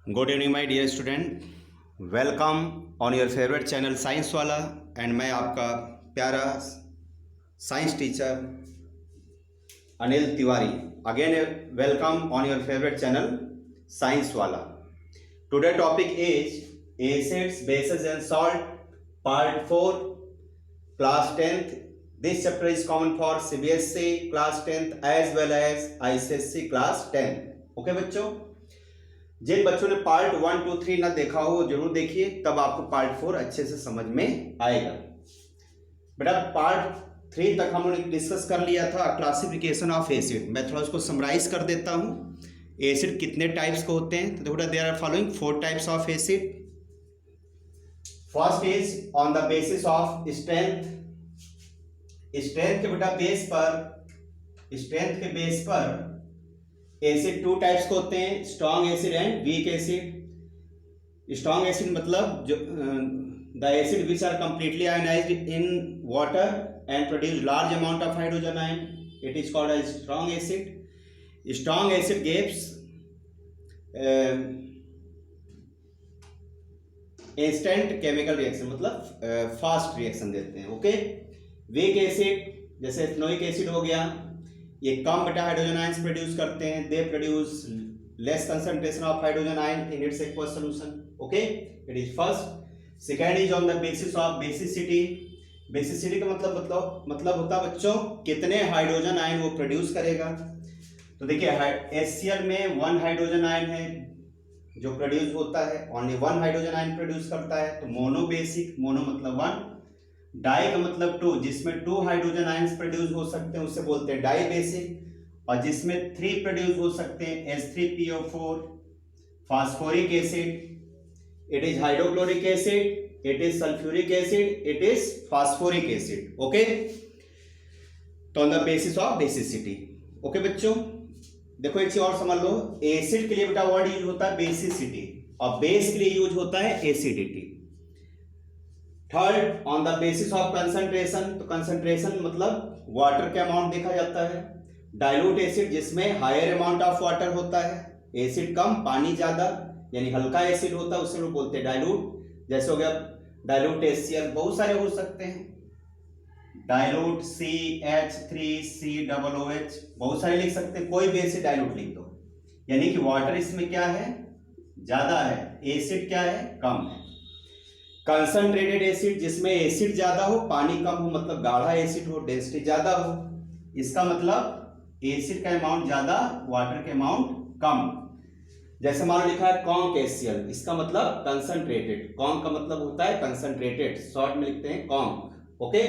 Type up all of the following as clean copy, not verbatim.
Good evening my dear student, welcome on your favourite channel science वाला। And मैं आपका प्यारा science teacher Anil Tiwari again welcome on your favourite channel science वाला। Today topic is acids bases and salt part 4 class 10th। This chapter is common for CBSE class 10th as well as ICSE class 10th। Okay बच्चों, जिन बच्चों ने part 1, 2, 3 ना देखा हो वो जरूर देखिए, तब आपको पार्ट 4 अच्छे से समझ में आएगा। बेटा पार्ट 3 तक हम लोग डिस्कस कर लिया था क्लासिफिकेशन ऑफ एसिड। मैं थोड़ा उसको समराइज कर देता हूँ। एसिड कितने टाइप्स के होते हैं? तो देखो there are following 4 types of acid. First is on the basis of strength. Strength के बेटा बेस पर एसिड 2 टाइप्स के होते हैं, strong acid and weak acid. Strong acid मतलब जो the acid which are completely ionised in water and produce large amount of hydrogen ion, it is called as strong acid. Strong acid gives instant chemical reaction, मतलब fast reaction देते हैं। Okay, weak acid जैसे ethanoic acid हो गया, ये कम बेटा hydrogen ions produce करते हैं। They produce less concentration of hydrogen ion in its aqueous solution. Okay, it is first. Second is on the basis of basicity. Basicity का मतलब होता है बच्चों कितने हाइड्रोजन आयन वो प्रोड्यूस करेगा। तो देखिए HCl में 1 हाइड्रोजन आयन है जो प्रोड्यूस होता है, ओनली 1 हाइड्रोजन आयन प्रोड्यूस करता है, तो मोनो बेसिक। मोनो मतलब 1, डाई का मतलब 2, जिसमें 2 हाइड्रोजन आयंस प्रोड्यूस हो सकते हैं उसे बोलते हैं डाई बेसिक। और जिसमें 3 प्रोड्यूस हो सकते हैं H3PO4। Phosphoric acid, it is hydrochloric acid, it is sulphuric acid, it is phosphoric acid. Okay, तो on the basis of basicity. Okay बच्चों, देखो एक चीज और समझ लो, एसिड के लिए बेटा वर्ड यूज होता है बेसिसिटी और बेस के लिए यूज होता है acidity. Third on the basis of concentration. तो कंसंट्रेशन मतलब वाटर का अमाउंट देखा जाता है। डाइल्यूट एसिड जिसमें हायर अमाउंट ऑफ वाटर होता है, एसिड कम पानी ज्यादा, यानी हल्का एसिड होता है, उसे लोग बोलते हैं डाइल्यूट। जैसे हो गया डाइल्यूट HCl, बहुत सारे हो सकते हैं, डाइल्यूट CH3COOH, बहुत सारे लिख सकते हैं, कोई भी एसिड डाइल्यूट लिख दो। यानी कि वाटर इसमें क्या है, ज्यादा है, एसिड क्या है, कम है। कंसंट्रेटेड एसिड जिसमें एसिड ज्यादा हो पानी कम हो, मतलब गाढ़ा एसिड हो, डेंसिटी ज्यादा हो, इसका मतलब एसिड का अमाउंट ज्यादा, वाटर के अमाउंट कम। जैसे मान लो लिखा है कॉन्क HCl, इसका मतलब कंसंट्रेटेड। कॉन्क का मतलब होता है कंसंट्रेटेड, शॉर्ट में लिखते हैं कॉन्क। ओके,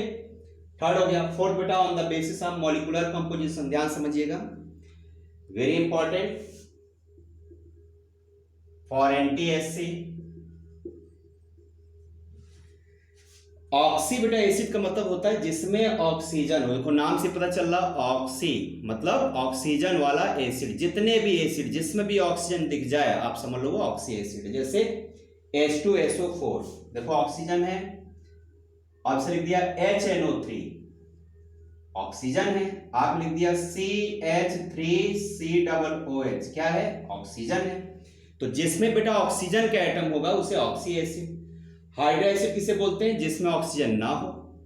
थर्ड हो गया। फोर्थ बेटा on the basis of molecular composition, ध्यान समझिएगा, very important for NTSC। Oxy बेटा एसिड का मतलब होता है जिसमें ऑक्सीजन हो। देखो नाम से पता चल रहा, ऑक्सी मतलब ऑक्सीजन वाला एसिड। जितने भी एसिड जिसमें भी ऑक्सीजन दिख जाए आप समझ लो वो ऑक्सी एसिड। जैसे H2SO4, देखो ऑक्सीजन है, आपसे लिख दिया HNO3, ऑक्सीजन है, आप लिख दिया CH3COOH, क्या है, ऑक्सीजन है। तो जिसमें बेटा ऑक्सीजन का एटम होगा उसे ऑक्सी एसिड। हाइड्रा एसिड किसे बोलते हैं, जिसमें ऑक्सीजन ना हो।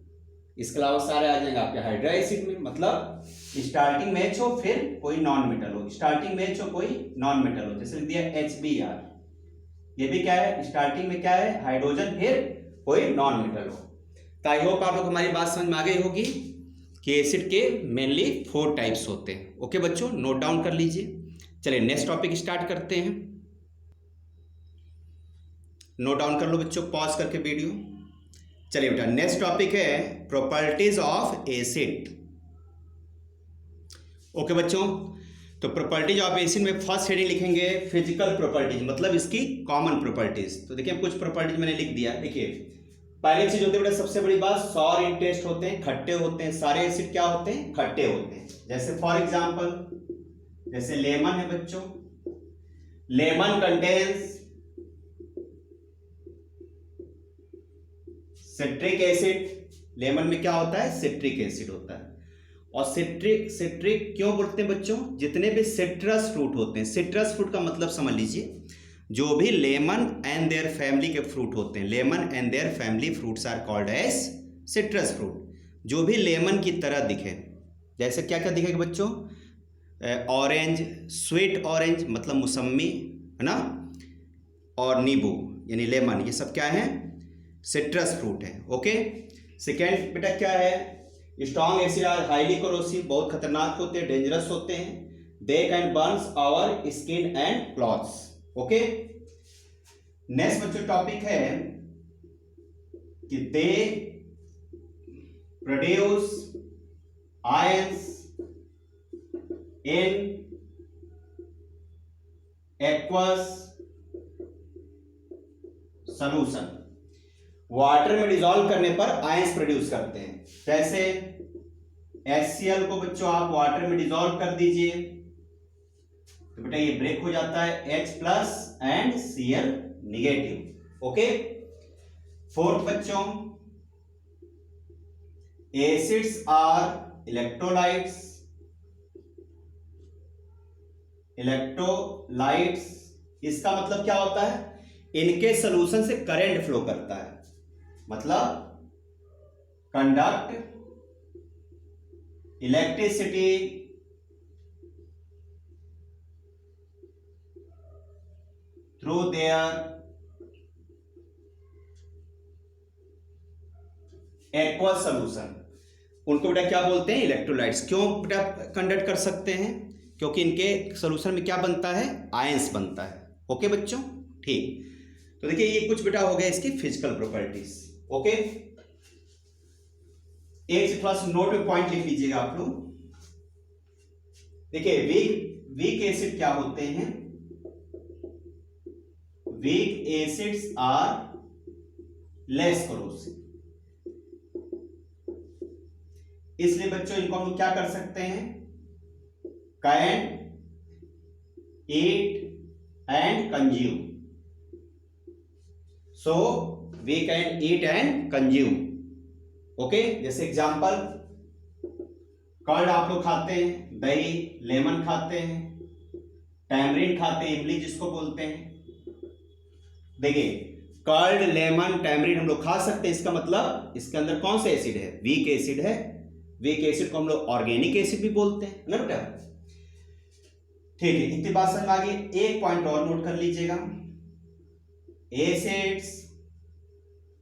इसके अलावा सारे आ जाएंगे आपके हाइड्रा एसिड में, मतलब स्टार्टिंग में H हो फिर कोई नॉन मेटल हो, स्टार्टिंग में H हो कोई नॉन मेटल हो। जैसे लिख दिया HBr, ये भी क्या है, स्टार्टिंग में क्या है, हाइड्रोजन फिर कोई नॉन मेटल हो। तो आई होप आप लोग हमारी बात समझ में आ गई होगी कि एसिड के मेनली 4 टाइप्स होते हैं। ओके बच्चों, नोट डाउन कर लीजिए। चलिए नेक्स्ट टॉपिक स्टार्ट करते हैं। नोट डाउन कर लो बच्चों, पॉज करके वीडियो। चलिए बेटा नेक्स्ट टॉपिक है प्रॉपर्टीज ऑफ एसिड। ओके बच्चों, तो प्रॉपर्टीज ऑफ एसिड में फर्स्ट हेडिंग लिखेंगे फिजिकल प्रॉपर्टीज, मतलब इसकी कॉमन प्रॉपर्टीज। तो देखिए कुछ प्रॉपर्टीज मैंने लिख दिया। देखिए पहली चीज होती है बेटा, सबसे बड़ी बात, सॉर इन टेस्ट होते हैं, खट्टे होते हैं। सारे एसिड क्या होते हैं, खट्टे होते हैं। जैसे फॉर एग्जाम्पल जैसे लेमन है बच्चों, lemon contains citric acid. Lemon में क्या होता है, सिट्रिक एसिड होता है। और सिट्रिक क्यों बोलते हैं बच्चों, जितने भी सिट्रस फ्रूट होते हैं, सिट्रस फ्रूट का मतलब समझ लीजिए, जो भी लेमन एंड देयर फैमिली के फ्रूट होते हैं, lemon and their family fruits are called as citrus fruit. जो भी लेमन की तरह दिखे, जैसे क्या क्या दिखेगा बच्चों, ऑरेंज, स्वीट ऑरेंज मतलब मौसम्मी, है ना, और नींबू यानी लेमन, ये सब क्या है, सिट्रस फ्रूट है। ओके। सेकेंड बेटा क्या है, strong acid are highly corrosive, बहुत खतरनाक होते हैं, डेंजरस होते हैं, they can burns our skin and clothes. Okay. Next बच्चों टॉपिक है कि they produce ions in aqueous solution, water में डिसॉल्व करने पर आयंस प्रोड्यूस करते हैं। जैसे HCl को बच्चों आप वाटर में डिसॉल्व कर दीजिए तो बेटा ये ब्रेक हो जाता है H plus and Cl negative. Okay. Fourth बच्चों, एसिड्स आर इलेक्ट्रोलाइट्स, इलेक्ट्रोलाइट्स इसका मतलब क्या होता है, इनके सॉल्यूशन से करंट फ्लो करता है, मतलब conduct electricity through their aqueous solution. उनको बेटा क्या बोलते हैं, इलेक्ट्रोलाइट्स। क्यों बेटा कंडक्ट कर सकते हैं, क्योंकि इनके सॉल्यूशन में क्या बनता है, आयंस बनता है। ओके बच्चों, ठीक। तो देखिए ये कुछ बेटा हो गया इसकी फिजिकल प्रॉपर्टीज। ओके। एक से थोड़ा सा नोट में पॉइंट लिख लीजिएगा आप लोग। देखिए वीक एसिड क्या होते हैं, weak acids are less corrosive, इसलिए बच्चों इनको हम क्या कर सकते हैं, can eat and consume, so we can eat and consume. Okay. जैसे एग्जांपल, कर्ड आप लोग खाते हैं, दही, लेमन खाते हैं, टैमरिन खाते हैं, इमली जिसको बोलते हैं। देखिए कर्ड, लेमन, टैमरिन हम लोग खा सकते हैं, इसका मतलब इसके अंदर कौन सा एसिड है, वीक एसिड है। वीक एसिड को हम लोग ऑर्गेनिक एसिड भी बोलते हैं ना बेटा। ठीक है, इतनी बात समझ आ गई। एक पॉइंट और नोट कर लीजिएगा, एसिड्स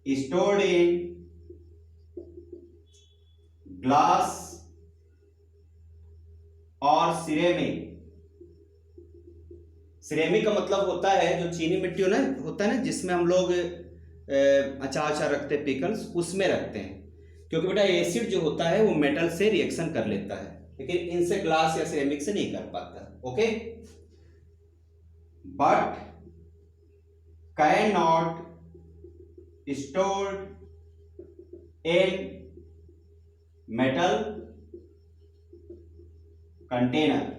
स्टोर्ड इन ग्लास और सिरेमिक। सिरेमिक का मतलब होता है जो चीनी मिट्टी होता है ना, जिसमें हम लोग अचार अचार रखते हैं, पिकल्स, उसमें रखते हैं। क्योंकि बेटा एसिड जो होता है वो मेटल से रिएक्शन कर लेता है, लेकिन इनसे ग्लास या सिरेमिक से नहीं कर पाता। Okay. But can not stored in metal container.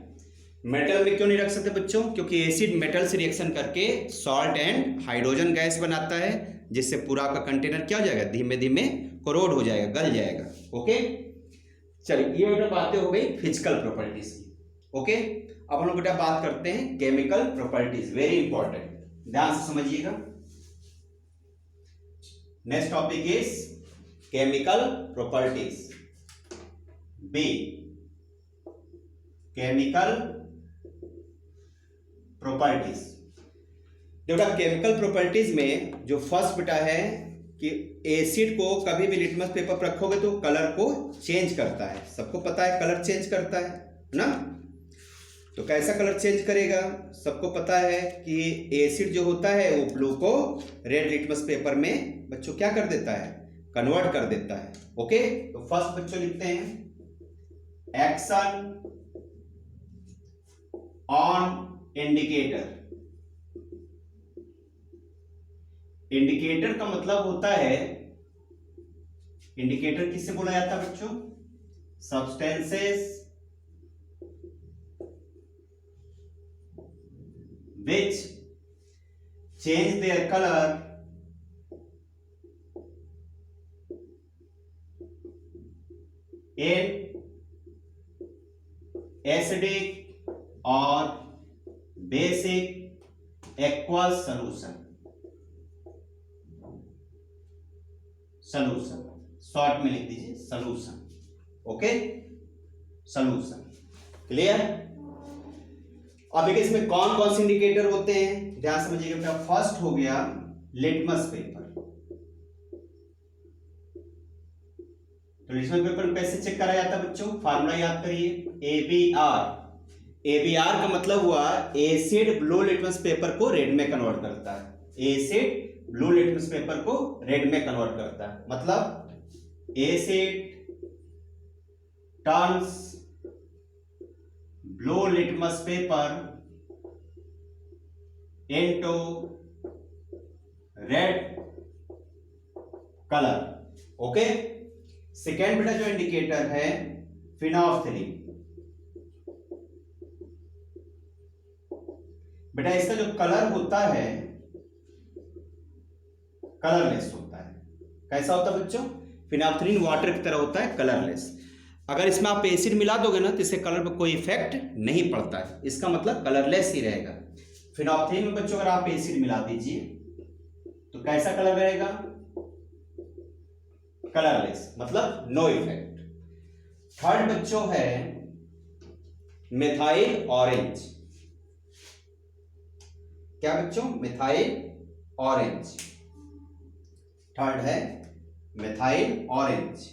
Metal में क्यों नहीं रख सकते बच्चों, क्योंकि एसिड मेटल से रिएक्शन करके सॉल्ट एंड हाइड्रोजन गैस बनाता है, जिससे पूरा का कंटेनर क्या हो जाएगा, धीमे धीमे कोरोड हो जाएगा, गल जाएगा। ओके। चलिए ये बेटा बातें हो गई फिजिकल प्रॉपर्टीज की। ओके। अब हम लोग बेटा बात करते हैं केमिकल प्रॉपर्टीज, वेरी इंपॉर्टेंट, ध्यान से समझिएगा। Next topic is chemical properties. B, chemical properties. देखो केमिकल प्रॉपर्टीज में जो फर्स्ट बेटा है कि एसिड को कभी भी लिटमस पेपर पर रखोगे तो कलर को चेंज करता है, सबको पता है कलर चेंज करता है ना। तो कैसा कलर चेंज करेगा, सबको पता है कि एसिड जो होता है वो ब्लू को रेड लिटमस पेपर में बच्चों क्या कर देता है, कन्वर्ट कर देता है। ओके। तो फर्स्ट बच्चों लिखते हैं एक्शन ऑन इंडिकेटर। इंडिकेटर का मतलब होता है, इंडिकेटर किससे बोला जाता है बच्चों, substances which change their color in acidic or basic aqueous solution, solution short में लिख दीजिए सॉल्यूशन, ओके, सॉल्यूशन, क्लियर। अब देखिए इसमें कौन कौन से इंडिकेटर होते हैं, ध्यान समझिएगा बेटा। फर्स्ट हो गया लिटमस पेपर। तो लिटमस पेपर कैसे चेक करा जाता है बच्चों, फार्मूला याद करिए, एबीआर। एबीआर का मतलब हुआ एसिड ब्लू लिटमस पेपर को रेड में कन्वर्ट करता है, एसिड ब्लू लिटमस पेपर को रेड में कन्वर्ट करता है, मतलब asset turns blue litmus paper into red colour, okay. Second बेटा जो इंडिकेटर है फिनोल्फथलीन, बेटा इसका जो कलर होता है कलरलेस होता है। कैसा होता है बच्चों, फिनोल्फथलीन वाटर की तरह होता है, कलरलेस। अगर इसमें आप एसिड मिला दोगे ना तो इससे कलर पर कोई इफेक्ट नहीं पड़ता है, इसका मतलब कलरलेस ही रहेगा। फिनोल्फथलीन में बच्चों अगर आप एसिड मिला दीजिए तो कैसा कलर रहेगा, कलरलेस, मतलब नो इफेक्ट। थर्ड बच्चों है मिथाइल ऑरेंज। क्या बच्चों, मिथाइल ऑरेंज। थर्ड है मिथाइल ऑरेंज।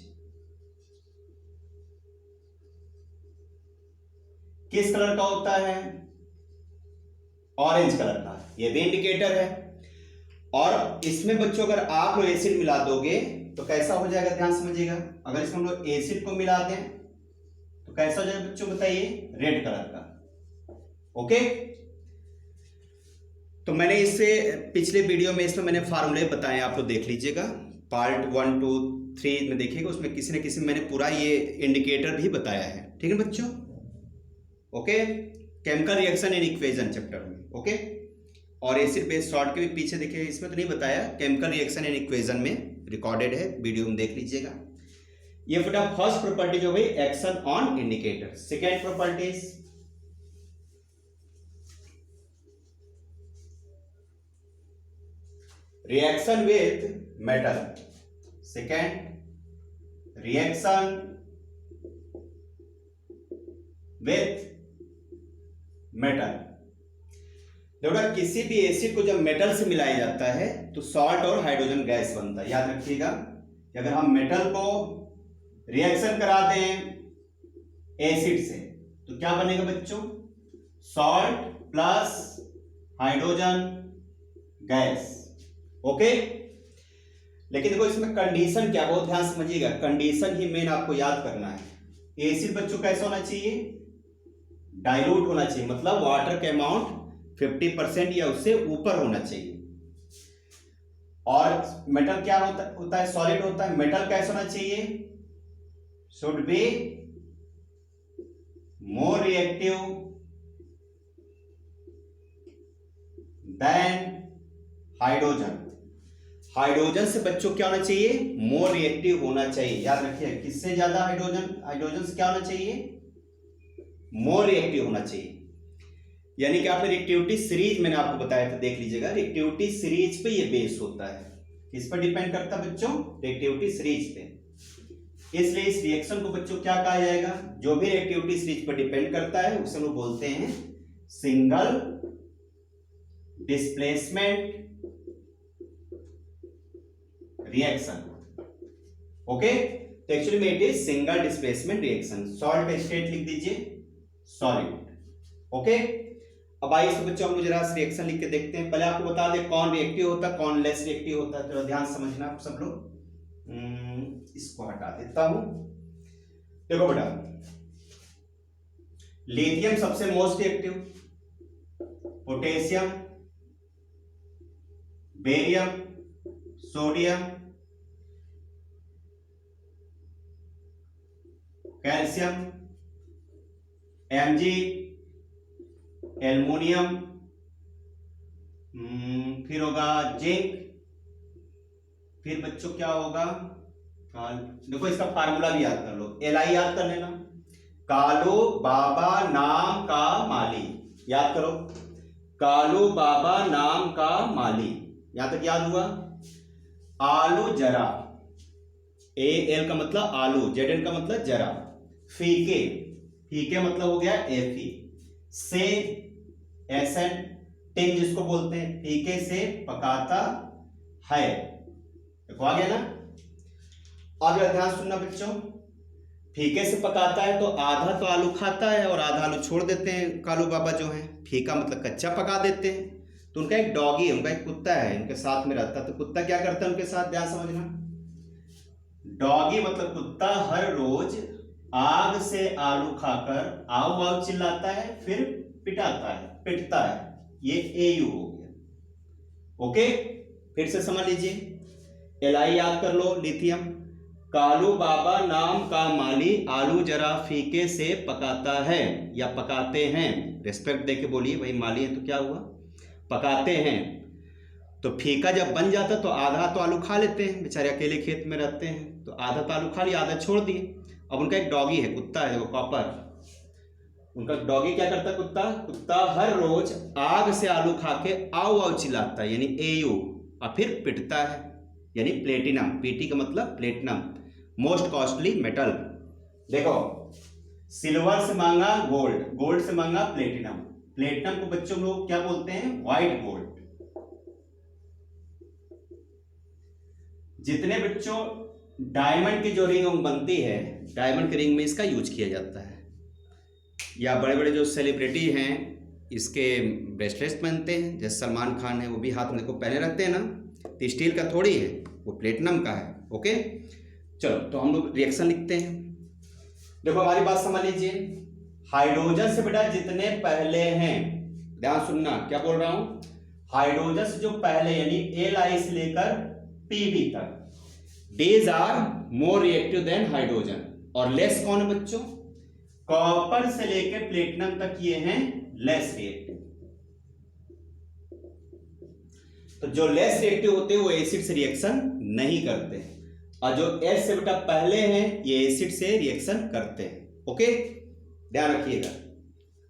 किस कलर का होता है, ऑरेंज कलर का, ये भी इंडिकेटर है। और इसमें बच्चों अगर आप लोग एसिड मिला दोगे तो कैसा हो जाएगा, ध्यान समझिएगा। अगर इसमें हम लोग एसिड को मिला दें तो कैसा हो जाएगा बच्चों, बताइए, रेड कलर का, ओके। तो मैंने इससे पिछले वीडियो में इसमें मैंने फार्मूले बताए, आप लोग देख लीजिएगा, पार्ट 1, 2, 3 में देखिएगा, उसमें किसी न किसी में मैंने पूरा ये इंडिकेटर भी बताया है, ठीक है बच्चों, okay. Chemical reaction in equation chapter में, ओके। और एसिड बेस सॉल्ट के भी पीछे देखिए, इसमें तो नहीं बताया, केमिकल रिएक्शन इन इक्वेशन में रिकॉर्डेड है, वीडियो में देख लीजिएगा। ये बेटा फर्स्ट प्रॉपर्टी जो है action on indicator. Second properties, reaction with metal. Second, reaction with metal. देखो किसी भी एसिड को जब मेटल से मिलाया जाता है तो सॉल्ट और हाइड्रोजन गैस बनता है। याद रखिएगा कि अगर हम मेटल को रिएक्शन करा दें एसिड से तो क्या बनेगा बच्चों, salt plus hydrogen gas, okay. लेकिन देखो इसमें कंडीशन क्या, बहुत ध्यान समझिएगा, कंडीशन ही मेन आपको याद करना है। एसिड बच्चों कैसा होना चाहिए, डाइल्यूट होना चाहिए, मतलब वाटर का अमाउंट 50% या उससे ऊपर होना चाहिए। और मेटल क्या होता है, सॉलिड होता है। मेटल कैसा होना चाहिए, should be more reactive than hydrogen. Hydrogen से बच्चों क्या होना चाहिए, मोर रिएक्टिव होना चाहिए। याद रखिए किससे ज्यादा, हाइड्रोजन से क्या होना चाहिए, मोर रिएक्टिव होना चाहिए। यानी कि आपने रिएक्टिविटी सीरीज मैंने आपको बताया था, देख लीजिएगा, रिएक्टिविटी सीरीज पे ये बेस होता है। किस पर डिपेंड करता है बच्चों, रिएक्टिविटी सीरीज पे। इसलिए इस रिएक्शन को बच्चों क्या कहा जाएगा, जो भी रिएक्टिविटी सीरीज पर डिपेंड करता है उसे हम बोलते हैं सिंगल डिस्प्लेसमेंट रिएक्शन, ओके। तो एक्चुअली में it is single displacement reaction. Salt का स्टेट लिख दीजिए सॉलिड, ओके। अब आइए इस बच्चों हम जरा रिएक्शन लिख के देखते हैं। पहले आपको बता दें कौन रिएक्टिव होता है, कौन लेस रिएक्टिव होता है, थोड़ा ध्यान समझना आप सब लोग। इसको हटा देता हूं। देखो बेटा, लिथियम सबसे most reactive, potassium, barium, sodium, calcium, Mg, aluminium, फिर होगा जिंक, फिर बच्चों क्या होगा, देखो इसका फार्मूला भी याद कर लो, Li याद कर लेना, कालो बाबा नाम का माली, याद करो, कालू बाबा नाम का माली, यहां तक याद हुआ। आलू जरा, ए एल का मतलब आलू, जेड एन का मतलब जरा। फीके, फीके मतलब हो गया एफी। से एस एन टिंग जिसको बोलते हैं, फीके से पकाता है, देखो आ गया ना। अब ध्यान सुनना बच्चों, फीके से पकाता है तो आधा तो आलू खाता है और आधा आलू छोड़ देते हैं कालू बाबा जो हैं। फीका मतलब कच्चा पका देते हैं। तो उनका एक डॉगी है, उनका एक कुत्ता है, उनके साथ में रहता है। तो कुत्ता क्या करता है उनके साथ, ध्यान समझना। डॉगी मतलब कुत्ता हर रोज आग से आलू खाकर आऊ आऊ चिल्लाता है, फिर पिटाता है, पिटता है। ये एयू हो गया। ओके, फिर से समझ लीजिए, एलआई याद कर लो, लिथियम। कालू बाबा नाम का माली आलू जरा फीके से पकाता है या पकाते हैं, रेस्पेक्ट देके बोलिए भाई, माली है तो क्या हुआ, पकाते हैं। तो फीका जब बन जाता तो आधा तो आलू खा लेते हैं, बेचारे अकेले खेत में रहते हैं, तो आधा तो आलू खा लिया, आधा छोड़ दिए। अब उनका एक डॉगी है, कुत्ता है वो कॉपर, उनका डॉगी क्या करता है, कुत्ता, कुत्ता हर रोज आग से आलू खा के आऊ आऊ चिल्लाता है, यानी एयू, और फिर पिटता है, यानी प्लेटिनम। पीटी का मतलब प्लेटिनम, मोस्ट कॉस्टली मेटल। देखो, सिल्वर से मांगा गोल्ड, गोल्ड से मांगा प्लेटिनम, प्लेटिनम को बच्चों लोग क्या बोलते हैं, व्हाइट गोल्ड। जितने बच्चों डायमंड की जो रिंग बनती है, डायमंड की रिंग में इसका यूज किया जाता है, या बड़े बड़े जो सेलिब्रिटी हैं इसके ब्रेसलेट्स पहनते हैं, जैसे सलमान खान है, वो भी हाथ में को पहने रखते हैं ना, तो स्टील का थोड़ी है, वो प्लेटिनम का है। ओके, चलो तो हम लोग रिएक्शन लिखते हैं। देखो हमारी बात समझ लीजिए, हाइड्रोजन से बेटा जितने पहले हैं, ध्यान सुनना क्या बोल रहा हूं, हाइड्रोजन से जो पहले यानी एल से लेकर पीबी तक, these are more reactive than hydrogen. और लेस कौन है बच्चों, कॉपर से लेकर प्लेटिनम तक ये हैं लेस रिएक्टिव। तो जो लेस रिएक्टिव होते हैं वो एसिड से रिएक्शन नहीं करते, और जो एस से बेटा पहले हैं ये एसिड से रिएक्शन करते हैं। ओके, ध्यान रखिएगा।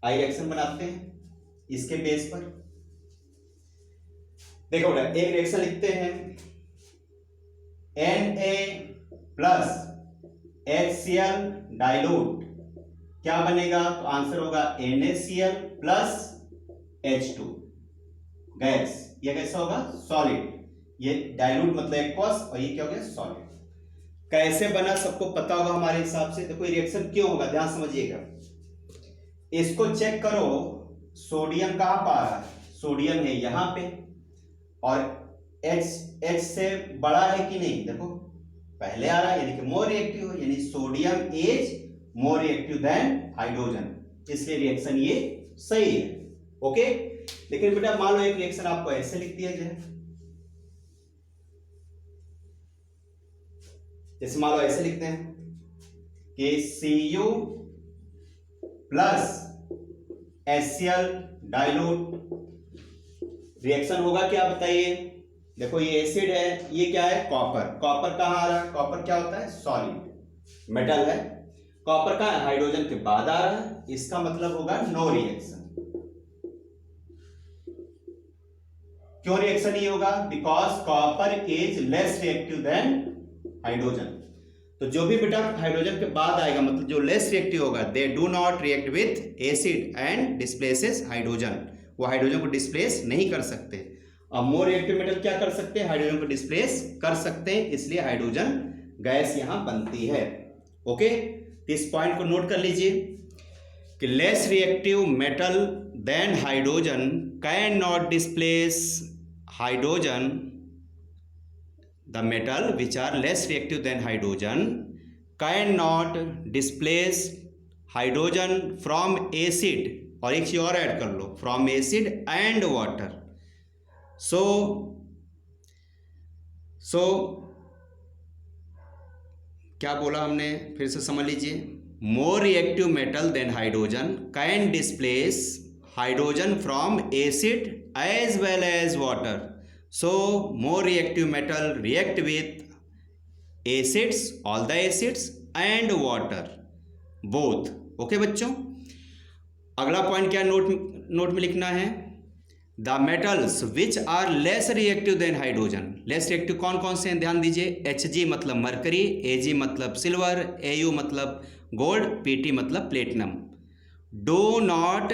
आई रिएक्शन बनाते हैं इसके बेस पर। देखो बेटा, एक रिएक्शन लिखते हैं, Na प्लस HCl डाइल्यूट, क्या बनेगा, तो आंसर होगा NaCl प्लस H2 गैस। ये कैसा होगा, सॉलिड। ये डाइल्यूट मतलब एक्वस, और ये क्या हो गया, सॉलिड। कैसे बना सबको पता होगा हमारे हिसाब से। देखो रिएक्शन क्यों होगा, ध्यान समझिएगा। इसको चेक करो, सोडियम कहां पर आ रहा है, सोडियम है यहां पे, और H से बड़ा है कि नहीं, देखो पहले आ रहा है, यानी कि मोर रिएक्टिव है, यानी sodium is more reactive than hydrogen, इसलिए रिएक्शन ये सही है। ओके, लेकिन बेटा मान लो एक रिएक्शन आपको ऐसे लिख दिया जाए, जैसे मान लो ऐसे लिखते हैं कि Cu plus HCl dilute, reaction होगा क्या बताइए। देखो ये एसिड है, ये क्या है, कॉपर। कॉपर कहां आ रहा है, कॉपर क्या होता है, सॉलिड मेटल है। कॉपर कहां है, हाइड्रोजन के बाद आ रहा है, इसका मतलब होगा नो रिएक्शन। क्यों रिएक्शन नहीं होगा, because copper is less reactive than hydrogen. तो जो भी बेटा हाइड्रोजन के बाद आएगा, मतलब जो लेस रिएक्टिव होगा, they do not react with acid and displaces hydrogen, वो हाइड्रोजन को डिस्प्लेस नहीं कर सकते। अब मोर रिएक्टिव मेटल क्या कर सकते हैं, हाइड्रोजन को डिस्प्लेस कर सकते हैं, इसलिए हाइड्रोजन गैस यहां बनती है। ओके, तो इस पॉइंट को नोट कर लीजिए कि less reactive metal than hydrogen can not displace hydrogen, the metal which are less reactive than hydrogen can not displace hydrogen from acid, और एक चीज और ऐड कर लो, from acid and water. So क्या बोला हमने, फिर से समझ लीजिए, more reactive metal than hydrogen can displace hydrogen from acid as well as water. So more reactive metal react with acids, all the acids and water both. Okay बच्चों, अगला point क्या नोट में लिखना है, the metals which are less reactive than hydrogen. Less reactive कौन कौन से हैं, ध्यान दीजिए। Hg मतलब मरकरी, Ag मतलब सिल्वर, Au मतलब गोल्ड, Pt मतलब platinum. Do not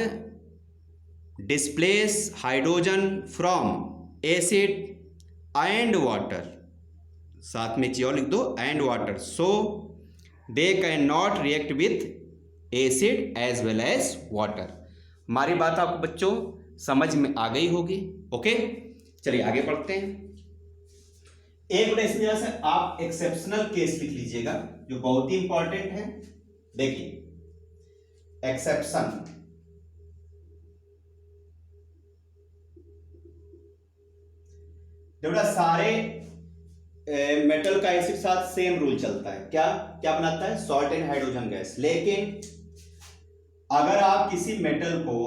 displace hydrogen from acid and water, साथ में चीज और लिख दो, and water, so they can not react with acid as well as water. हमारी बात आपको बच्चों समझ में आ गई होगी। ओके, चलिए आगे बढ़ते हैं। एक मिनट इसमें से आप एक्सेप्शनल केस लिख लीजिएगा जो बहुत ही इंपॉर्टेंट है। देखिए एक्सेप्शन, देखो सारे मेटल का एसिड साथ सेम रूल चलता है। क्या क्या बनाता है, सॉल्ट एंड हाइड्रोजन गैस। लेकिन अगर आप किसी मेटल को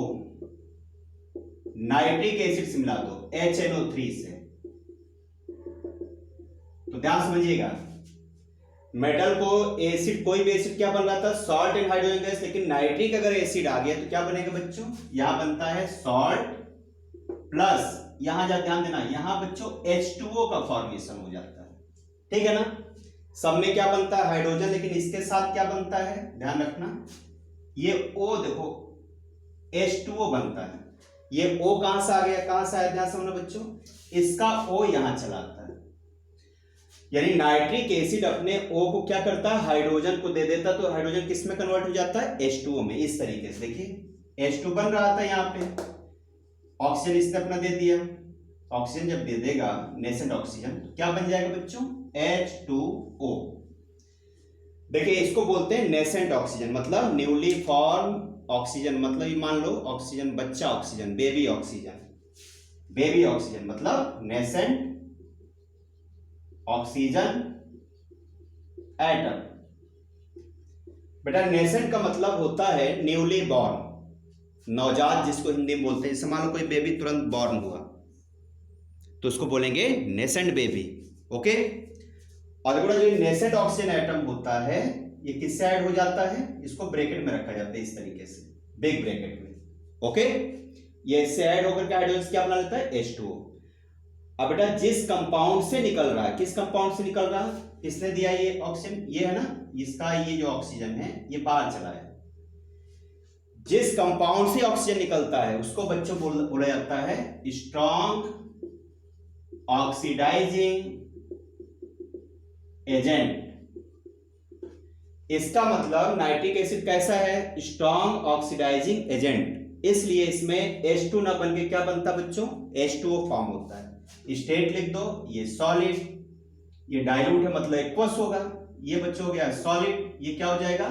नाइट्रिक एसिड से मिला दो HNO3 से, तो ध्यान समझिएगा, मेटल को एसिड, कोई भी एसिड क्या बन रहा था, सॉल्ट एंड हाइड्रोजन गैस, लेकिन नाइट्रिक अगर एसिड आ गया तो क्या बनेगा बच्चों, यहां बनता है सॉल्ट प्लस, यहां जा ध्यान देना, यहां बच्चों H2O का फॉर्मेशन हो जाता है। ठीक है ना, सब में क्या बनता है हाइड्रोजन, लेकिन इसके साथ क्या बनता है, ध्यान रखना, ये O देखो H2O बनता है। ये O कहां से आ गया, कहां से आया, ध्यान समझना बच्चों, इसका O यहां चलाता है, यानी नाइट्रिक एसिड अपने O को क्या करता है, हाइड्रोजन को दे देता, तो हाइड्रोजन किस में कन्वर्ट हो जाता है, H2O में। इस तरीके से देखिए H2 बन रहा था यहां पे, ऑक्सीजन इसने अपना दे दिया, ऑक्सीजन जब दे देगा नेसेंट ऑक्सीजन, तो क्या बन जाएगा बच्चों, H2O। देखिए इसको बोलते हैं नेसेंट ऑक्सीजन, मतलब न्यूली फॉर्म ऑक्सीजन, मतलब ये मान लो ऑक्सीजन, बच्चा oxygen, baby oxygen, baby oxygen मतलब नेसेंट ऑक्सीजन एटम। बेटा नेसेंट का मतलब होता है न्यूली बॉर्न, नवजात जिसको हिंदी में बोलते हैं। जैसे मान लो कोई बेबी तुरंत बॉर्न हुआ तो उसको बोलेंगे नेसेंट बेबी। ओके, और बेटा जो नेसेंट ऑक्सीजन एटम होता है ये किससे ऐड हो जाता है, इसको ब्रैकेट में रखा जाता है इस तरीके से, बिग ब्रैकेट में। ओके, ये इससे ऐड होकर के हाइड्रोजन क्या बना लेता है, H2O। अब बेटा जिस कंपाउंड से निकल रहा है, किस कंपाउंड से निकल रहा है, किसने दिया ये ऑक्सीजन, ये है ना, इसका ये जो ऑक्सीजन है ये बाहर चला है। जिस कंपाउंड से ऑक्सीजन निकलता है उसको बच्चों बोला जाता है स्ट्रॉन्ग ऑक्सीडाइजिंग एजेंट। इसका मतलब नाइट्रिक एसिड कैसा है, स्ट्रॉन्ग ऑक्सीडाइजिंग एजेंट, इसलिए इसमें H2 ना बन के क्या बनता बच्चों, H2O फॉर्म होता है। स्टेट लिख दो, ये सॉलिड, ये डाइल्यूट है मतलब एक्वस होगा, ये बच्चों हो गया सॉलिड, ये क्या हो जाएगा,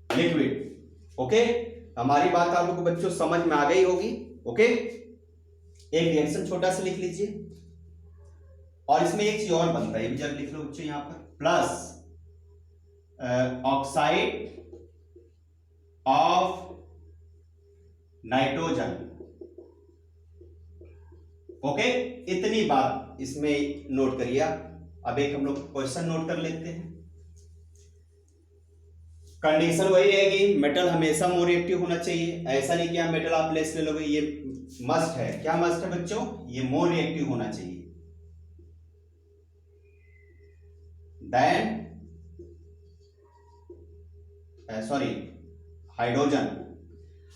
लिक्विड। ओके, हमारी बात आप लोगों को बच्चों समझ में आ गई होगी। ओके, एक रिएक्शन छोटा सा लिख लीजिए, और इसमें एक चीज और बनता है, ये भी जरा लिख लो बच्चों यहां पर, plus oxide of nitrogen. Okay, इतनी बात इसमें नोट करिए आप। अब एक हम लोग क्वेश्चन नोट कर लेते हैं। कंडीशन वही रहेगी, मेटल हमेशा मोर रिएक्टिव होना चाहिए, ऐसा नहीं कि आप मेटल आप लेस ले लोगे, ये मस्ट है। क्या मस्ट है बच्चों, ये मोर रिएक्टिव होना चाहिए देन हाइड्रोजन।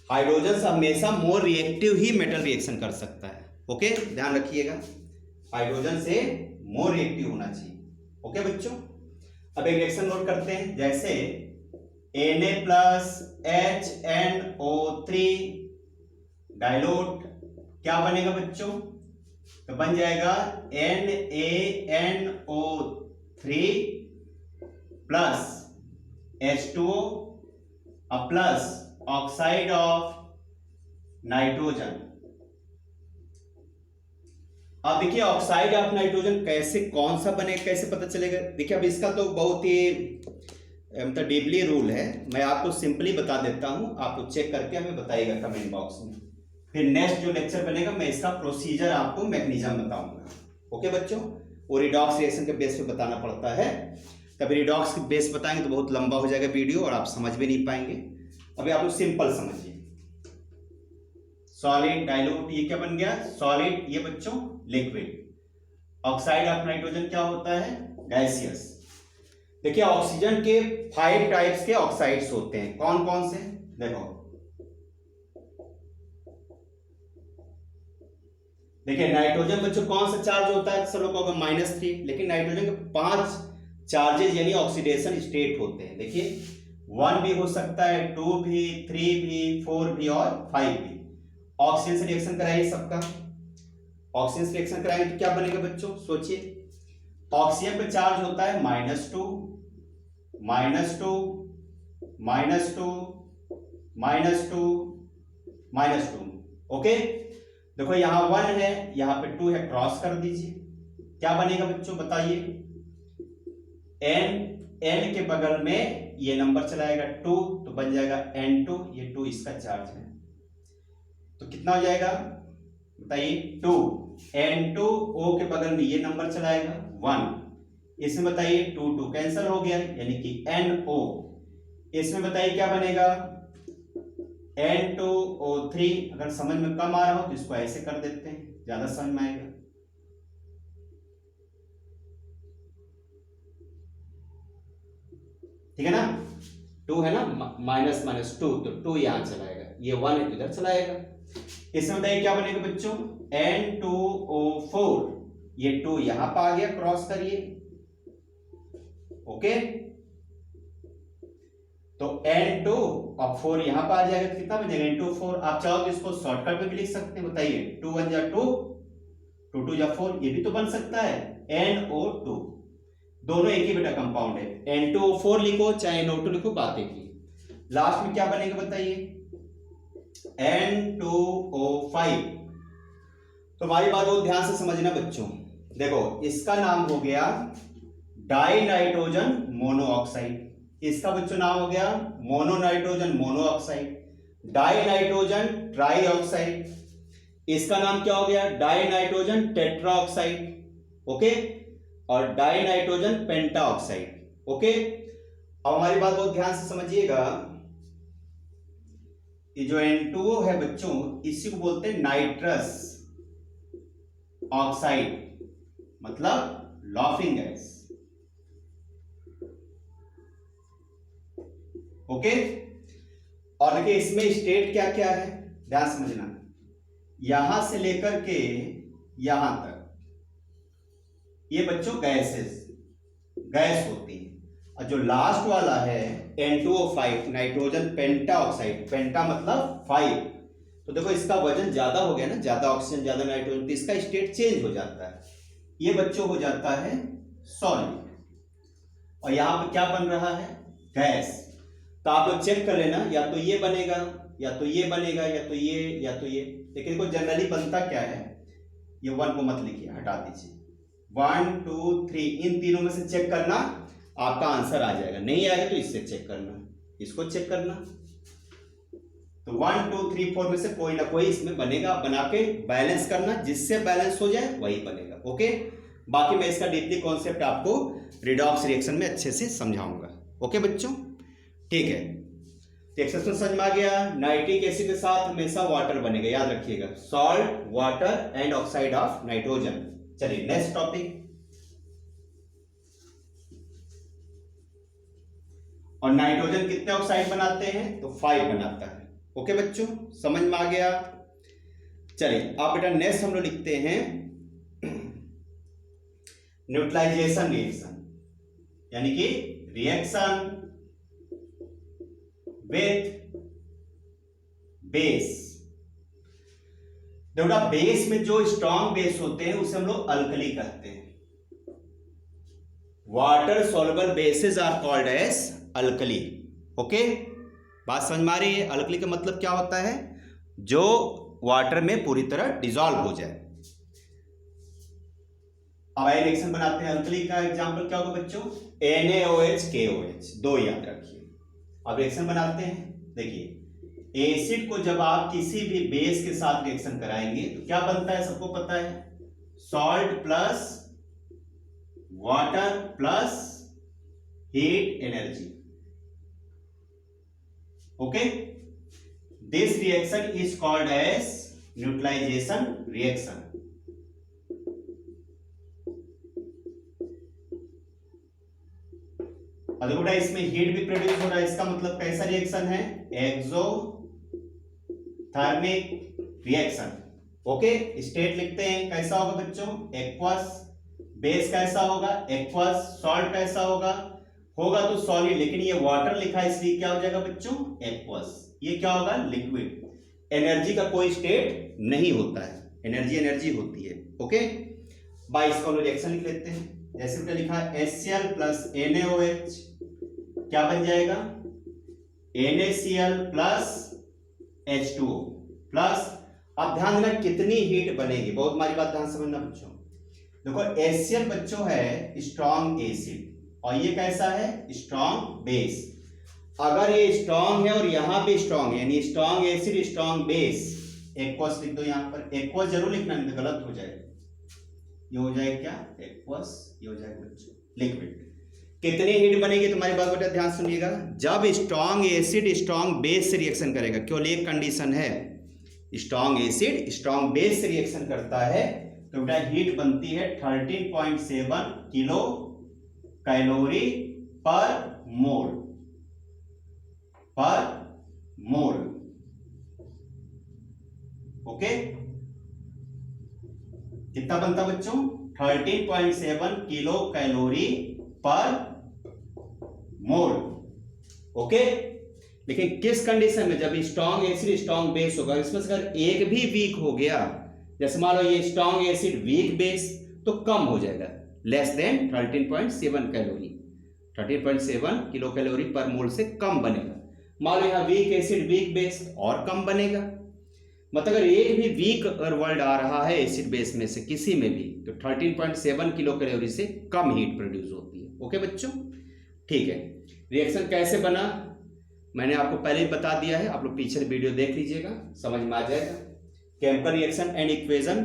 हाइड्रोजन से हमेशा मोर रिएक्टिव ही मेटल रिएक्शन कर सकता है। ओके, ध्यान रखिएगा, हाइड्रोजन से मोर रिएक्टिव होना चाहिए। ओके बच्चों, अब एक रिएक्शन नोट करते हैं, जैसे Na प्लस HNO3 डाइल्यूट, क्या बनेगा बच्चों, तो बन जाएगा NaNO3 plus H2O plus oxide of nitrogen. अब देखिए ऑक्साइड ऑफ नाइट्रोजन कैसे, कौन सा बने, कैसे पता चलेगा। देखिए अब इसका तो बहुत ही मतलब डीपली रूल है, मैं आपको सिंपली बता देता हूं, आप चेक करके हमें बताइएगा कमेंट बॉक्स में। फिर नेक्स्ट जो लेक्चर बनेगा मैं इसका प्रोसीजर आपको मैकेनिज्म बताऊंगा। ओके बच्चों, वो रिडॉक्स रिएक्शन के बेस पे बताना पड़ता है, कभी रिडॉक्स के बेस बताएंगे तो बहुत लंबा हो जाएगा वीडियो और आप समझ भी नहीं पाएंगे। अभी आप लोग सिंपल समझिए, सॉलिड, डाइल्यूट, ये क्या बन गया सॉलिड, ये बच्चों लिक्विड। ऑक्साइड ऑफ नाइट्रोजन क्या होता है गैसियस। देखिए ऑक्सीजन के 5 टाइप्स के ऑक्साइड्स होते हैं, कौन कौन से, देखो देखिए नाइट्रोजन बच्चों कौन सा चार्ज होता है, सब लोग कहोगे -3, लेकिन नाइट्रोजन के 5 चार्जेस यानी ऑक्सीडेशन स्टेट होते हैं। देखिए 1 भी हो सकता है, 2 भी, 3 भी, 4 भी और 5 भी। ऑक्सीजन से रिएक्शन कराइए सबका, ऑक्सीजन से रिएक्शन कराएंगे तो क्या बनेगा बच्चों, सोचिए। ऑक्सीजन पे चार्ज होता है -2, -2, -2, -2, ओके। देखो यहां 1 है, यहां पे 2 है, क्रॉस कर दीजिए, क्या बनेगा बच्चों बताइए, n के बगल में ये नंबर चलाएगा 2 तो बन जाएगा n2, ये 2 इसका चार्ज है, तो कितना हो जाएगा बताइए 2, n2 O के बगल में ये नंबर चलाएगा 1, इसमें बताइए 2 कैंसिल हो गया यानी कि NO, इसमें बताइए क्या बनेगा N2O3। अगर समझ में कम आ रहा हो तो इसको ऐसे कर देते हैं, ज्यादा समझ में आएगा। ठीक है ना, 2 है ना, -2 तो 2 यहां चलाएगा, ये 1 है तो इधर चलाएगा। इसमें बताइए क्या बनेगा बच्चों N2O4, ये 2 यहां पर आ गया, क्रॉस करिए, ओके। तो N2 और 4 यहां पर आ जाएगा, कितना बनेगा N2O4। आप चाहो तो इसको शॉर्टकट में भी लिख सकते हैं, बताइए 2 1 जा 2, 2 2 जा 4, ये भी तो बन सकता है NO2, दोनों एक ही बेटा कंपाउंड है। N2O4 लिखो चाहे NO2 लिखो, बात एक ही। लास्ट में क्या बनेगा बताइए N2O5। तो हमारी बात बहुत ध्यान से समझना बच्चों, देखो इसका नाम हो गया डाई नाइट्रोजन मोनोऑक्साइड, इसका बच्चों नाम हो गया mono nitrogen monoxide, di nitrogen tri oxide, इसका नाम क्या हो गया di nitrogen tetra oxide, okay, और di nitrogen penta oxide, okay. अब हमारी बात बहुत ध्यान से समझिएगा, ये जो N2O है बच्चों, इसी को बोलते हैं नाइट्रस ऑक्साइड, मतलब लॉफिंग गैस, ओके। और देखिए इसमें स्टेट क्या क्या है, ध्यान समझना, यहां से लेकर के यहां तक ये बच्चों गैस होती है, और जो लास्ट वाला है N2O5 नाइट्रोजन पेंटा ऑक्साइड, पेंटा मतलब 5, तो देखो इसका वजन ज्यादा हो गया ना, ज्यादा ऑक्सीजन ज्यादा नाइट्रोजन, तो इसका स्टेट चेंज हो जाता है, ये बच्चों हो जाता है सॉलिड, और यहां पर क्या बन रहा है गैस। तो आप लोग चेक कर लेना, या तो ये बनेगा या तो ये बनेगा या तो ये या तो ये, लेकिन देखो जनरली बनता क्या है, ये 1 को मत लिखिए, हटा दीजिए, 1 2 3 इन तीनों में से चेक करना, आपका आंसर आ जाएगा, नहीं आएगा तो इससे चेक करना, इसको चेक करना। तो 1 2 3 4 में से कोई ना कोई इसमें बनेगा, बना के बैलेंस करना, जिससे बैलेंस हो जाए वही बनेगा, ओके। बाकी मैं इसका डीपली कॉन्सेप्ट आपको रिडॉक्स रिएक्शन में अच्छे से समझाऊंगा, ओके बच्चों, ठीक है। तो एक्सप्रेशन समझ में आ गया, नाइट्रिक एसिड के साथ हमेशा वाटर बनेगा, याद रखिएगा, salt water and oxide of nitrogen. चलिए नेक्स्ट टॉपिक, और नाइट्रोजन कितने ऑक्साइड बनाते हैं, तो 5 बनाता है, ओके बच्चों, समझ में आ गया। चलिए अब बेटा नेक्स्ट हम लोग लिखते हैं न्यूट्रलाइजेशन रिएक्शन, यानी कि रिएक्शन विथ बेस। देखो बेस में जो स्ट्रॉन्ग बेस होते हैं उसे हम लोग अल्कली कहते हैं, water soluble bases are called as alkali, okay. बात समझ में आ रही है, अल्कली का मतलब क्या होता है, जो वाटर में पूरी तरह डिसॉल्व हो जाए। अब आइए रिएक्शन बनाते हैं, अल्कली का एग्जांपल क्या होगा बच्चों, NaOH KOH, 2 याद रखिए। अब रिएक्शन बनाते हैं, देखिए एसिड को जब आप किसी भी बेस के साथ रिएक्शन कराएंगे तो क्या बनता है, सबको पता है, salt plus water plus heat energy, okay. This reaction is called as neutralization reaction. और देखो बेटा इसमें हीट भी प्रोड्यूस हो रहा है, इसका मतलब कैसा रिएक्शन है, एक्सोथर्मिक रिएक्शन। ओके, स्टेट लिखते हैं कैसा होगा बच्चों, एक्वस। बेस कैसा होगा, एक्वस। सॉल्ट कैसा होगा, होगा तो सॉलिड, लेकिन ये वाटर लिखा है इसलिए क्या हो जाएगा बच्चों, एक्वस। ये क्या होगा, लिक्विड। एनर्जी का कोई स्टेट नहीं होता है, एनर्जी होती है। ओके, बाईस का रिएक्शन लिख लेते हैं। जैसे बेटा लिखा है HCl प्लस NaOH, क्या बन जाएगा, NaCl प्लस H2O प्लस। अब ध्यान देना कितनी हीट बनेगी, बहुत हमारी बात ध्यान समझना बच्चों। देखो HCl बच्चों है स्ट्रॉन्ग एसिड और ये कैसा है, स्ट्रॉन्ग बेस। अगर ये स्ट्रॉन्ग है और यहां पे स्ट्रॉन्ग है, यानी strong acid strong base, aqueous लिख दो यहां पर, एक्वस जरूर लिखना नहीं तो गलत हो जाएगा। ये हो जाएगा क्या, एक्वस, ये हो जाएगा बच्चों लिक्विड। कितनी हीट बनेगी तुम्हारी बात बेटा ध्यान सुनिएगा, जब स्ट्रॉन्ग एसिड स्ट्रॉन्ग बेस से रिएक्शन करेगा, केवल एक कंडीशन है, स्ट्रॉन्ग एसिड स्ट्रॉन्ग बेस से रिएक्शन करता है तो बेटा हीट बनती है 13.7 किलो कैलोरी पर मोल, पर मोल। ओके, कितना बनता बच्चों, 13.7 किलो कैलोरी पर मोल। ओके, लेकिन किस कंडीशन में, जब स्ट्रॉन्ग एसिड स्ट्रॉन्ग बेस होगा, इसमें से अगर एक भी वीक हो गया, जैसे मान लो ये स्ट्रॉन्ग एसिड वीक बेस, तो कम हो जाएगा, less than 13.7 calorie, 13.7 kilo calorie पर मोल से कम बनेगा। मान लो यहाँ वीक एसिड वीक बेस और कम बनेगा, मतलब अगर एक भी वीक अगर वर्ड आ रहा है एसिड बेस में से किसी में भी, तो 13.7 किलो कैलोरी से कम हीट प्रोड्यूस होती है। ओके बच्चों, ठीक है। रिएक्शन कैसे बना मैंने आपको पहले ही बता दिया है, आप लोग पीछे वीडियो देख लीजिएगा, समझ में आ जाएगा। केमिकल रिएक्शन एंड इक्वेशन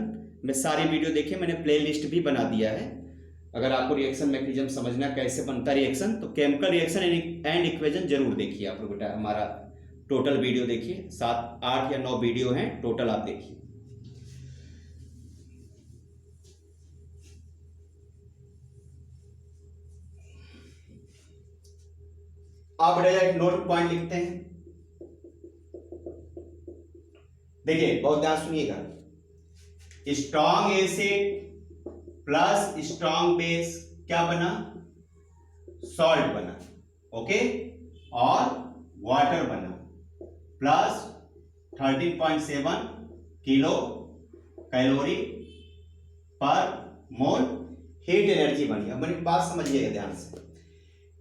में सारी वीडियो देखिए, मैंने प्ले लिस्ट भी बना दिया है। अगर आपको रिएक्शन मैकेनिज्म समझना कैसे बनता रिएक्शन, तो केमिकल रिएक्शन एंड इक्वेशन जरूर देखिए आप लोग बेटा। हमारा टोटल वीडियो देखिए, 7, 8 या 9 वीडियो हैं टोटल, आप देखिए। आप बेटा एक नोट पॉइंट लिखते हैं, देखिए बहुत ध्यान सुनिएगा। Strong acid plus strong base क्या बना, सॉल्ट बना। ओके, और वाटर बना प्लस 13.7 किलो कैलोरी पर मोल हीट एनर्जी बनी। अब मेरी बात समझिएगा ध्यान से,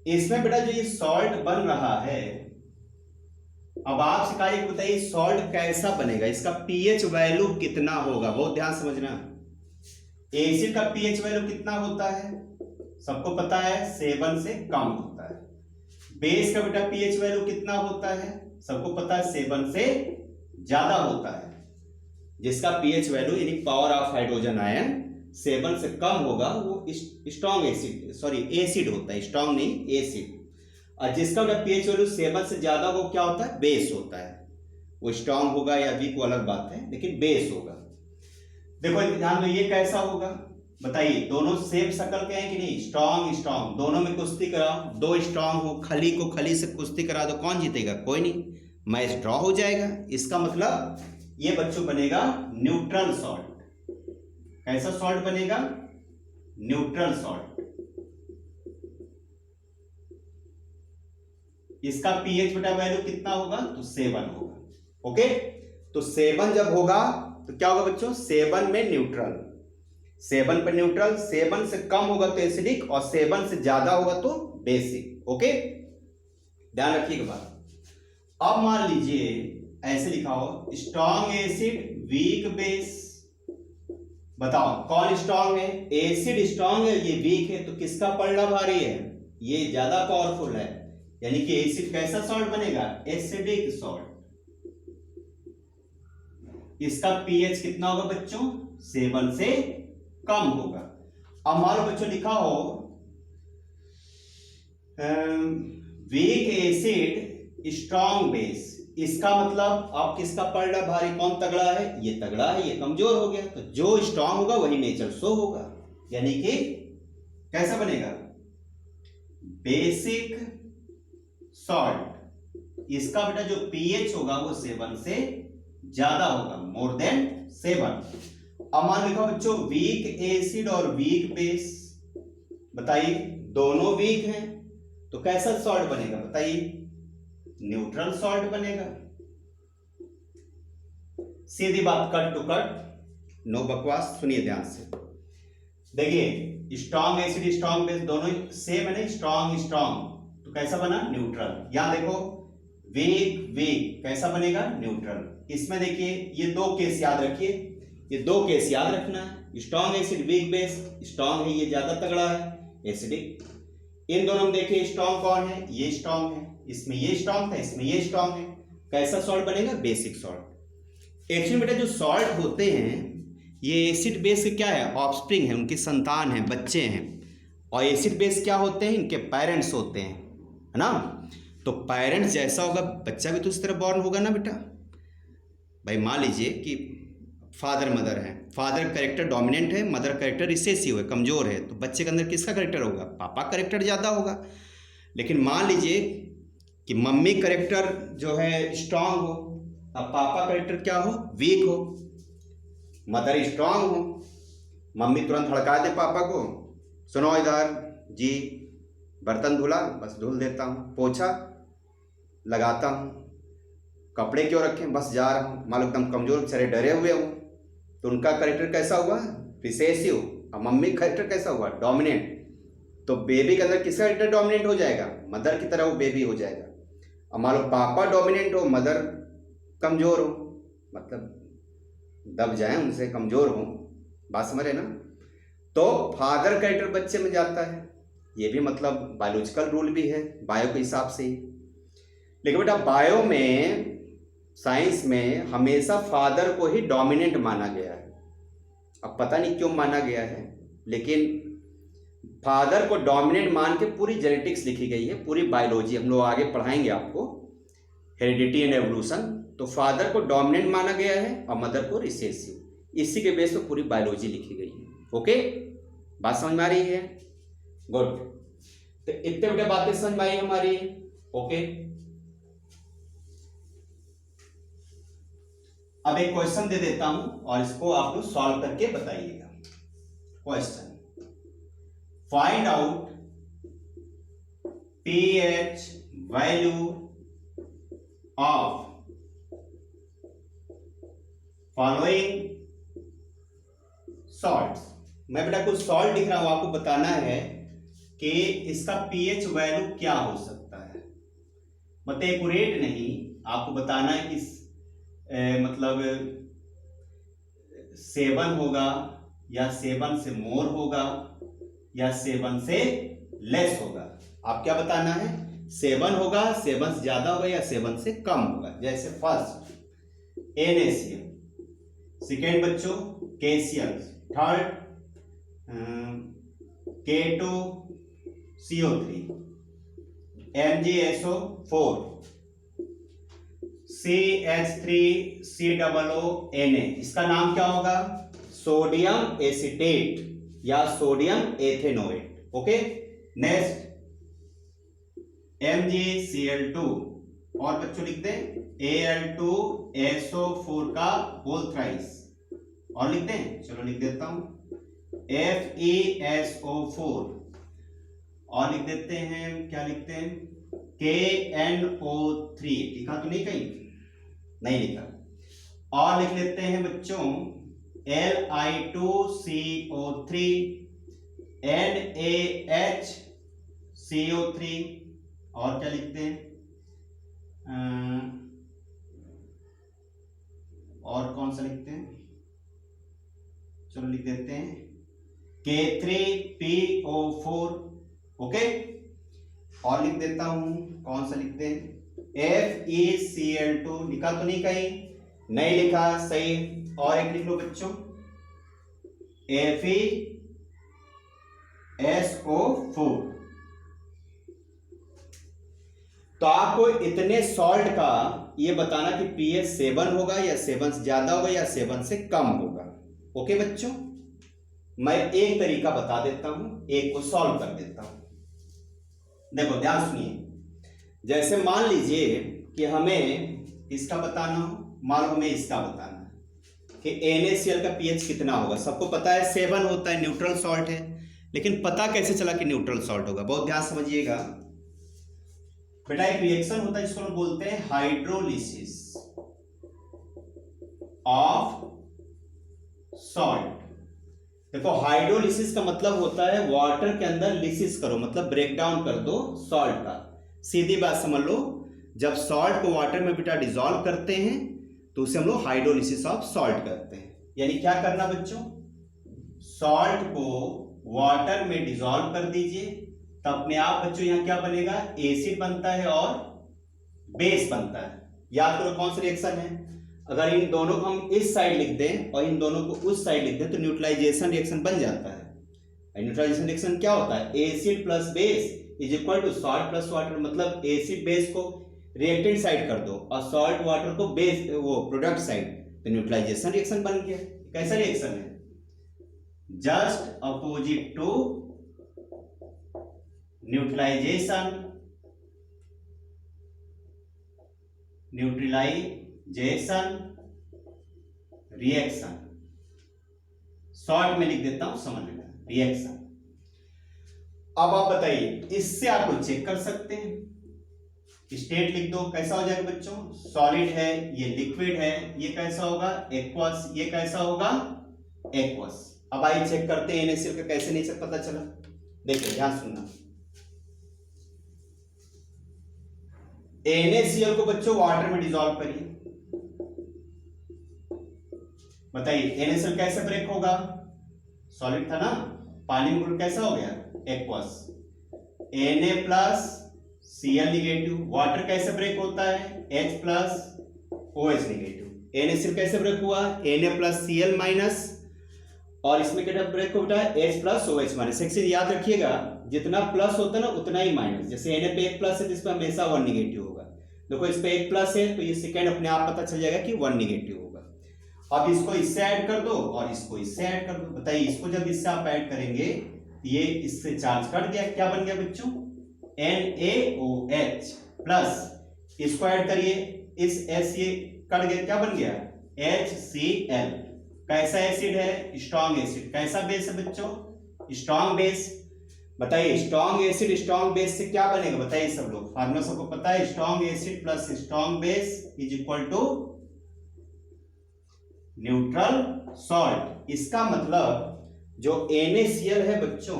इसमें बेटा जो ये सॉल्ट बन रहा है, अब आपसे कहा बताइए सॉल्ट कैसा बनेगा, इसका पीएच वैल्यू कितना होगा, बहुत ध्यान समझना। एसिड का पीएच वैल्यू कितना होता है, सबको पता है 7 से कम होता है। बेस का बेटा पीएच वैल्यू कितना होता है, सबको पता है 7 से ज्यादा होता है। जिसका पीएच वैल्यू यानी पावर ऑफ हाइड्रोजन आयन 7 से कम होगा वो स्ट्रॉन्ग एसिड, सॉरी एसिड होता है, स्ट्रॉन्ग नहीं एसिड। और जिसका पीएच वैल्यू 7 से ज्यादा हो क्या होता है, बेस होता है। वो स्ट्रॉन्ग होगा या वीक वो अलग बात है, लेकिन बेस होगा। देखो ध्यान दो, ये कैसा होगा बताइए, दोनों सेम शक्ल के हैं कि नहीं, स्ट्रॉन्ग स्ट्रॉन्ग, दोनों में कुश्ती कराओ, दो स्ट्रॉन्ग हो, खली को खली से कुश्ती करा दो, कौन जीतेगा, कोई नहीं, मैच ड्रॉ हो जाएगा। इसका मतलब ये बच्चों बनेगा न्यूट्रल सॉल्ट। कैसा सॉल्ट बनेगा, न्यूट्रल सॉल्ट। इसका पीएच बेटा वैल्यू कितना होगा, तो 7 होगा। ओके, तो 7 जब होगा तो क्या होगा बच्चों, 7 में न्यूट्रल, 7 पे न्यूट्रल, 7 से कम होगा तो एसिडिक और 7 से ज्यादा होगा तो बेसिक। ओके, ध्यान रखिएगा बात। अब मान लीजिए ऐसे लिखा हो, स्ट्रॉन्ग एसिड वीक बेस, बताओ कौन स्ट्रॉन्ग है, एसिड स्ट्रॉन्ग है, ये वीक है, तो किसका पलड़ा भारी है, ये ज्यादा पावरफुल है, यानी कि एसिड कैसा सॉल्ट बनेगा, एसिडिक सॉल्ट। इसका पीएच कितना होगा बच्चों, 7 से कम होगा। अब हमारे बच्चों लिखा हो वीक एसिड स्ट्रॉन्ग बेस, इसका मतलब आप किसका पड़ रहा भारी, कौन तगड़ा है, ये तगड़ा है, ये कमजोर हो गया। तो जो स्ट्रांग होगा वही नेचर शो होगा, यानी कि कैसा बनेगा, बेसिक सॉल्ट। इसका बेटा जो पीएच होगा वो 7 से ज्यादा होगा, मोर देन 7। अब मान लिखा बच्चों वीक एसिड और वीक बेस, बताइए दोनों वीक हैं तो कैसा सॉल्ट बनेगा, बताइए न्यूट्रल सॉल्ट बनेगा। सीधी बात, कट टू कट, नो बकवास, सुनिए ध्यान से। देखिए स्ट्रॉन्ग एसिड स्ट्रॉन्ग बेस दोनों सेम है ना, स्ट्रॉन्ग स्ट्रॉन्ग, तो कैसा बना न्यूट्रल। यहां देखो वीक वीक कैसा बनेगा न्यूट्रल। इसमें देखिए ये 2 केस याद रखिए, ये 2 केस याद रखना है, strong acid weak base, strong है ये ज्यादा तगड़ा है एसिडिक। इन दोनों में देखिए स्ट्रॉन्ग कौन है, ये स्ट्रॉन्ग है, इसमें ये स्ट्रॉन्ग था, इसमें ये स्ट्रॉन्ग है, कैसा सॉल्ट बनेगा बेसिक सॉल्ट। एक्चुअली बेटा जो सॉल्ट होते हैं ये एसिड बेस क्या है, ऑफस्प्रिंग है, उनकी संतान है, बच्चे हैं। और एसिड बेस क्या होते हैं, इनके पेरेंट्स होते हैं, है ना। तो पेरेंट्स जैसा होगा बच्चा भी तो उस तरह बॉर्न होगा ना बेटा। भाई मान लीजिए कि फादर मदर है, फादर करेक्टर डोमिनेंट है, मदर करेक्टर रिसेसिव है, कमजोर है, तो बच्चे के अंदर किसका करेक्टर होगा, पापा करेक्टर ज़्यादा होगा। लेकिन मान लीजिए कि मम्मी करेक्टर जो है स्ट्रांग हो, अब पापा करेक्टर क्या हो, वीक हो। मदर स्ट्रांग हो, मम्मी तुरंत हड़का दे पापा को, सुनो इधर जी, बर्तन धुला, बस धुल देता हूँ, पोछा लगाता हूँ, कपड़े क्यों रखे, बस जा रहा हूँ, मान लो एकदम कमजोर बेचारे डरे हुए हूँ, तो उनका करेक्टर कैसा हुआ रिसेसिव। और मम्मी करेक्टर कैसा हुआ डोमिनेंट। तो बेबी के अंदर किसका करेक्टर डोमिनेंट हो जाएगा, मदर की तरह वो बेबी हो जाएगा। और मान लो पापा डोमिनेंट हो, मदर कमजोर हो, मतलब दब जाए उनसे, कमजोर हो, बात समझ रहे ना। तो फादर करेक्टर बच्चे में जाता है, ये भी मतलब बायोलॉजिकल रूल भी है बायो के हिसाब से ही। लेकिन बेटा बायो में, साइंस में हमेशा फादर को ही डोमिनेंट माना गया है। अब पता नहीं क्यों माना गया है, लेकिन फादर को डोमिनेंट मान के पूरी जेनेटिक्स लिखी गई है, पूरी बायोलॉजी हम लोग आगे पढ़ाएंगे आपको, हेरिडिटी एंड एवोल्यूशन। तो फादर को डोमिनेंट माना गया है और मदर को रिसेसिव, इसी के बेस पे पूरी बायोलॉजी लिखी गई है। ओके, बात समझ में आ रही है, गुड। तो इतने बड़े बातें समझ में आई हमारी, ओके। अब एक क्वेश्चन दे देता हूं और इसको आप लोग सॉल्व करके बताइएगा। Question, find out pH value of following salts. मैं बेटा कुछ सॉल्ट लिख रहा हूं, आपको बताना है कि इसका पीएच वैल्यू क्या हो सकता है। मतलब एक्यूरेट नहीं, आपको बताना है कि मतलब 7 होगा या 7 से मोर होगा या 7 से लेस होगा। आप क्या बताना है, 7 होगा, 7 से ज्यादा होगा या 7 से कम होगा। जैसे फर्स्ट NaCl, सेकेंड बच्चों KCl, third K2CO3, MgSO4, CH3COONA। इसका नाम क्या होगा, सोडियम एसीटेट या sodium ethanoate. Okay, next MgCl2, और बच्चों लिख दें Al2SO4 का होल थ्राइस, और लिख दें, चलो लिख देता हूं FeSO4, और लिख देते हैं, क्या लिखते हैं KNO3। लिखा तो नहीं कहीं, नहीं लिखा। और लिख लेते हैं बच्चों Li2CO3 NaHCO3, और क्या लिखते हैं, और कौन सा लिखते हैं, चलो लिख देते हैं K3PO4। ओके, और लिख देता हूं, कौन सा लिखते हैं FeCl2। लिखा तो नहीं कहीं, नहीं लिखा, सही। और एक लिख लो बच्चों FeSO4। तो आपको इतने सॉल्ट का ये बताना कि pH 7 होगा या 7 से ज्यादा होगा या 7 से कम होगा। ओके बच्चों, मैं एक तरीका बता देता हूं, एक को सॉल्व कर देता हूं। देखो ध्यान सुनिए, जैसे मान लीजिए कि हमें इसका बताना हो, मान लो हमें इसका बताना है कि NaCl का pH कितना होगा। सबको पता है 7 होता है, न्यूट्रल सॉल्ट है, लेकिन पता कैसे चला कि न्यूट्रल सॉल्ट होगा? बहुत ध्यान समझिएगा बेटा, एक रिएक्शन होता है जिसको हम बोलते हैं हाइड्रोलिसिस ऑफ सॉल्ट। देखो हाइड्रोलिसिस का मतलब होता है वाटर के अंदर लिसिस करो, मतलब ब्रेक डाउन कर दो सॉल्ट का। सीधी बात समझ लो, जब सॉल्ट को वाटर में बेटा डिसॉल्व करते हैं तो उसे हम लोग हाइड्रोलिसिस ऑफ सॉल्ट करते हैं। यानी क्या करना बच्चों, सॉल्ट को वाटर में डिसॉल्व कर दीजिए, तो अपने आप बच्चों यहां क्या बनेगा, एसिड बनता है और बेस बनता है। याद करो कौन सा रिएक्शन है। अगर इन दोनों को हम इस साइड लिख दें और इन दोनों को उस साइड लिख दें तो न्यूट्रलाइजेशन रिएक्शन बन जाता है। न्यूट्रलाइजेशन रिएक्शन क्या होता है, acid plus base is equal to salt plus water. मतलब एसिड बेस को रिएक्टेंट साइड कर दो और सॉल्ट वाटर को बेस वो प्रोडक्ट साइड, तो न्यूट्रलाइजेशन रिएक्शन बन गया। कैसा रिएक्शन है, just opposite to neutralization reaction. Short में लिख देता हूं समझ लेना, रिएक्शन। अब आप बताइए, इससे आप लोग चेक कर सकते हैं, स्टेट लिख दो, कैसा हो जाएगा बच्चों, सॉलिड है, ये लिक्विड है, ये कैसा होगा एक्वस, ये कैसा होगा एक्वस। अब आइए चेक करते हैं NaCl का कैसे नेचर पता चला। देखिए ध्यान सुनना, NaCl को बच्चों वाटर में डिसॉल्व करिए, बताइए NaCl कैसे ब्रेक होगा, सॉलिड था ना, पानी में कैसा हो गया aqueous, Na plus Cl negative. Water कैसे ब्रेक होता है, H plus OH negative. NaCl कैसे ब्रेक हुआ, Na प्लस Cl माइनस, और इसमें क्या ब्रेक होता है H प्लस OH माइनस। एक चीज याद रखिएगा, जितना प्लस होता है ना उतना ही माइनस। जैसे Na पे एक प्लस है तो इस पर हमेशा 1 निगेटिव होगा। देखो इस पे एक प्लस है तो ये सेकेंड अपने आप पता चल जाएगा कि 1 निगेटिव होगा। अब इसको इससे ऐड कर दो और इसको इससे ऐड कर दो। बताइए इसको जब इससे आप ऐड करेंगे ये इससे चार्ज कट गया, क्या बन गया बच्चों, NaOH प्लस इसको ऐड करिए, इस S ये कट गया, क्या बन गया HCl। कैसा एसिड है, स्ट्रॉन्ग एसिड। कैसा बेस है बच्चों, स्ट्रॉन्ग बेस। बताइए स्ट्रॉन्ग एसिड स्ट्रॉन्ग बेस से क्या बनेगा, बताइए सब लोग, फार्मूला सबको पता है, strong acid plus strong base is equal to neutral salt. इसका मतलब जो NaCl है बच्चों,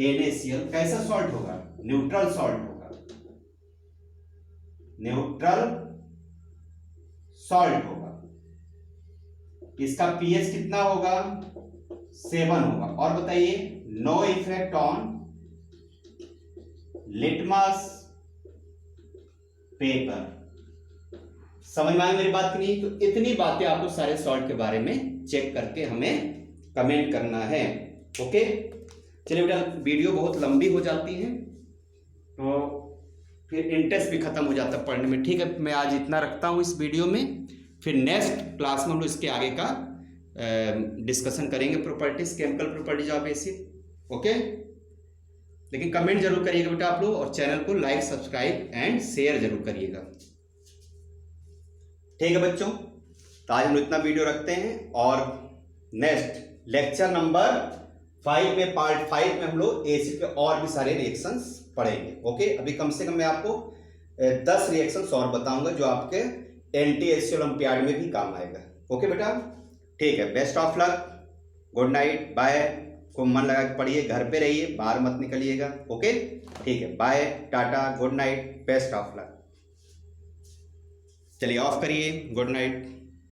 NaCl कैसा सॉल्ट होगा, न्यूट्रल सॉल्ट होगा, न्यूट्रल सॉल्ट होगा। इसका pH कितना होगा, 7 होगा। और बताइए no effect on litmus paper. समझ में आई मेरी बात की नहीं? तो इतनी बातें आपको सारे सॉल्ट के बारे में चेक करके हमें कमेंट करना है। ओके चलिए बेटा, वीडियो बहुत लंबी हो जाती है तो फिर इंटरेस्ट भी खत्म हो जाता है पढ़ने में। ठीक है, मैं आज इतना रखता हूँ इस वीडियो में, फिर नेक्स्ट क्लास में हम लोग इसके आगे का डिस्कशन करेंगे, properties, chemical properties of acid. Okay, लेकिन कमेंट जरूर करिएगा बेटा आप लोग, और चैनल को लाइक सब्सक्राइब एंड शेयर जरूर करिएगा। ठीक है बच्चों, तो आज हम इतना वीडियो रखते हैं और नेक्स्ट लेक्चर नंबर 5 में, पार्ट 5 में हम लोग एसिड के और भी सारे रिएक्शंस पढ़ेंगे। ओके, अभी कम से कम मैं आपको 10 रिएक्शंस और बताऊंगा जो आपके NTSC ओलंपियाड में भी काम आएगा। ओके बेटा, ठीक है, best of luck, good night, bye. खूब मन लगा के पढ़िए, घर पे रहिए, बाहर मत निकलिएगा। ओके ठीक है, bye, tata, good night, best of luck. चलिए ऑफ करिए, गुड नाइट।